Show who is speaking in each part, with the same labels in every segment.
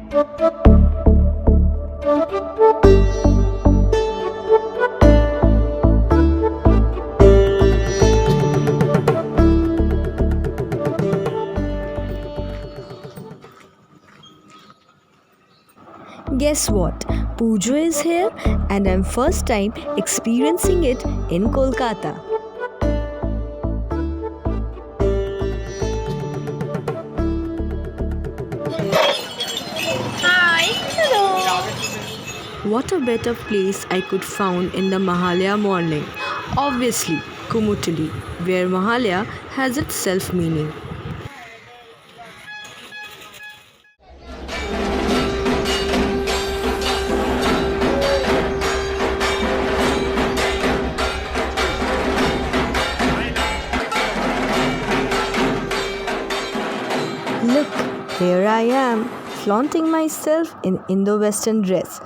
Speaker 1: Guess what? Pujo is here and I'm first time experiencing it in Kolkata. What a better place I could found in the Mahalaya morning. Obviously, Kumutuli, where Mahalaya has its self meaning. Look, here I am, flaunting myself in Indo-Western dress.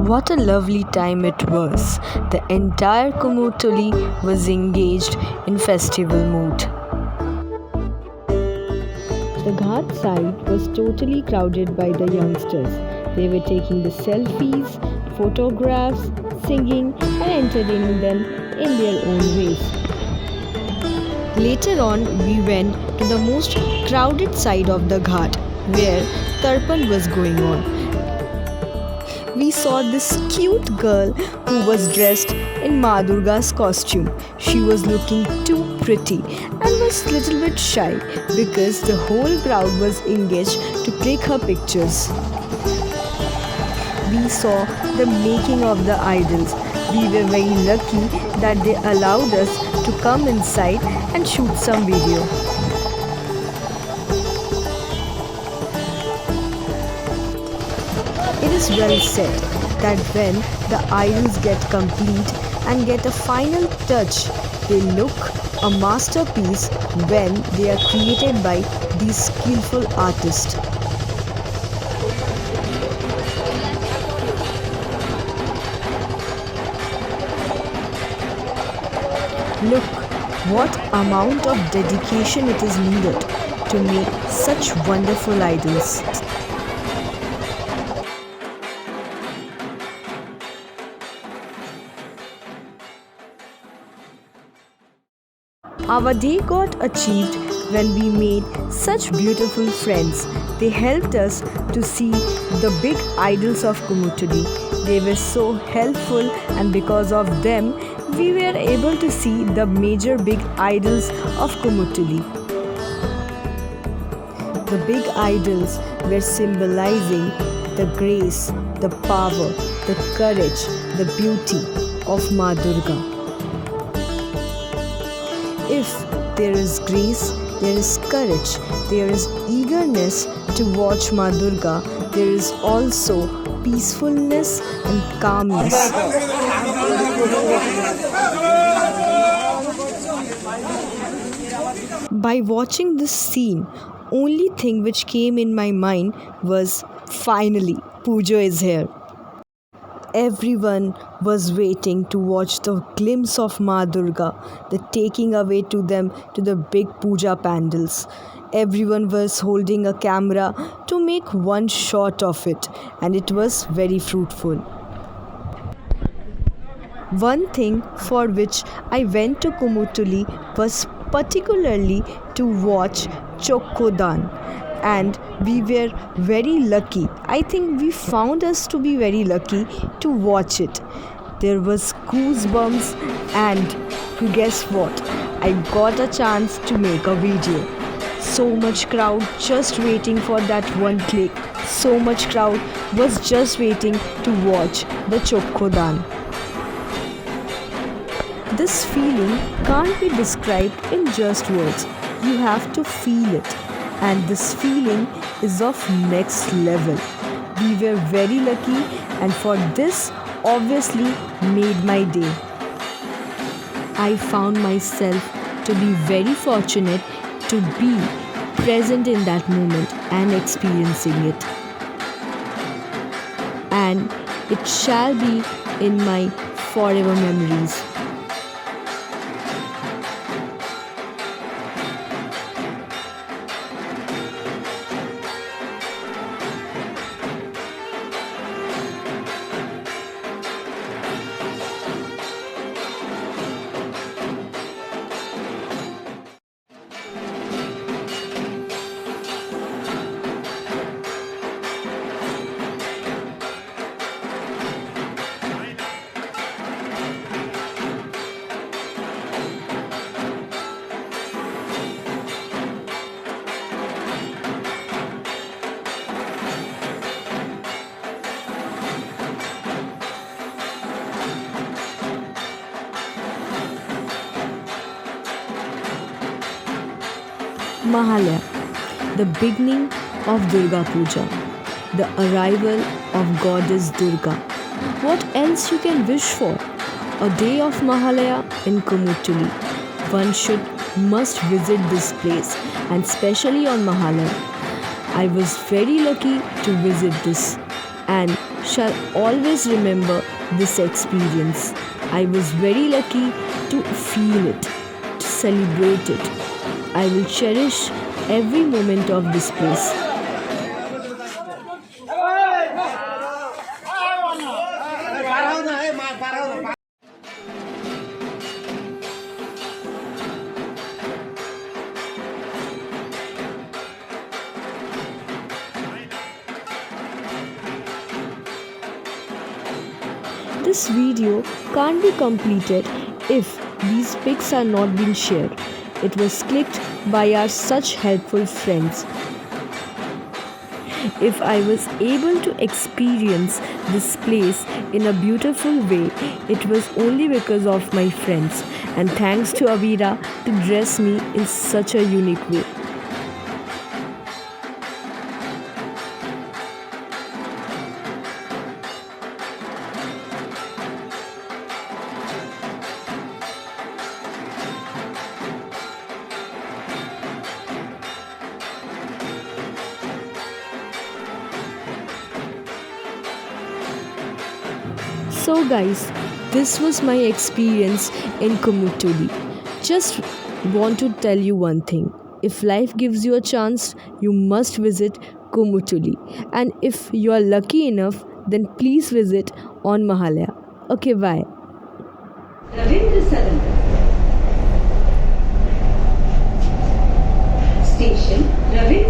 Speaker 1: What a lovely time it was. The entire Kumutuli was engaged in festival mood. The ghat side was totally crowded by the youngsters. They were taking the selfies, photographs, singing and entertaining them in their own ways. Later on, we went to the most crowded side of the ghat where Tarpan was going on. We saw this cute girl who was dressed in Ma Durga's costume. She was looking too pretty and was a little bit shy because the whole crowd was engaged to click her pictures. We saw the making of the idols. We were very lucky that they allowed us to come inside and shoot some video. It is well said that when the idols get complete and get a final touch, they look a masterpiece when they are created by these skillful artists. Look what amount of dedication it is needed to make such wonderful idols. Our day got achieved when we made such beautiful friends. They helped us to see the big idols of Kumutuli. They were so helpful, and because of them, we were able to see the major big idols of Kumutuli. The big idols were symbolizing the grace, the power, the courage, the beauty of Ma Durga. If there is grace, there is courage, there is eagerness to watch Ma Durga, there is also peacefulness and calmness. By watching this scene, only thing which came in my mind was finally Pujo is here. Everyone was waiting to watch the glimpse of Ma Durga, the taking away to them to the big puja pandals. Everyone was holding a camera to make one shot of it, and it was very fruitful. One thing for which I went to Kumutuli was particularly to watch Chokkodan, and we were very lucky. I think we found us to be very lucky to watch it. There was goosebumps, and guess what? I got a chance to make a video. So much crowd just waiting for that one click. So much crowd was just waiting to watch the Chokkodan. This feeling can't be described in just words. You have to feel it. And this feeling is of next level. We were very lucky, and for this obviously made my day. I found myself to be very fortunate to be present in that moment and experiencing it. and it shall be in my forever memories. Mahalaya, the beginning of Durga Puja, the arrival of goddess Durga. What else you can wish for? A day of Mahalaya in Kumutuli. One must visit this place, and especially on Mahalaya. I was very lucky to visit this and shall always remember this experience. I was very lucky to feel it, to celebrate it. I will cherish every moment of this place. This video can't be completed if these pics are not being shared. It was clicked by our such helpful friends. If I was able to experience this place in a beautiful way, it was only because of my friends, and thanks to Avira to dress me in such a unique way. So guys, this was my experience in Kumutuli. Just want to tell you one thing. If life gives you a chance, you must visit Kumutuli. And if you are lucky enough, then please visit on Mahalaya. Okay, bye.
Speaker 2: Ravindra Sadan. Station Ravindra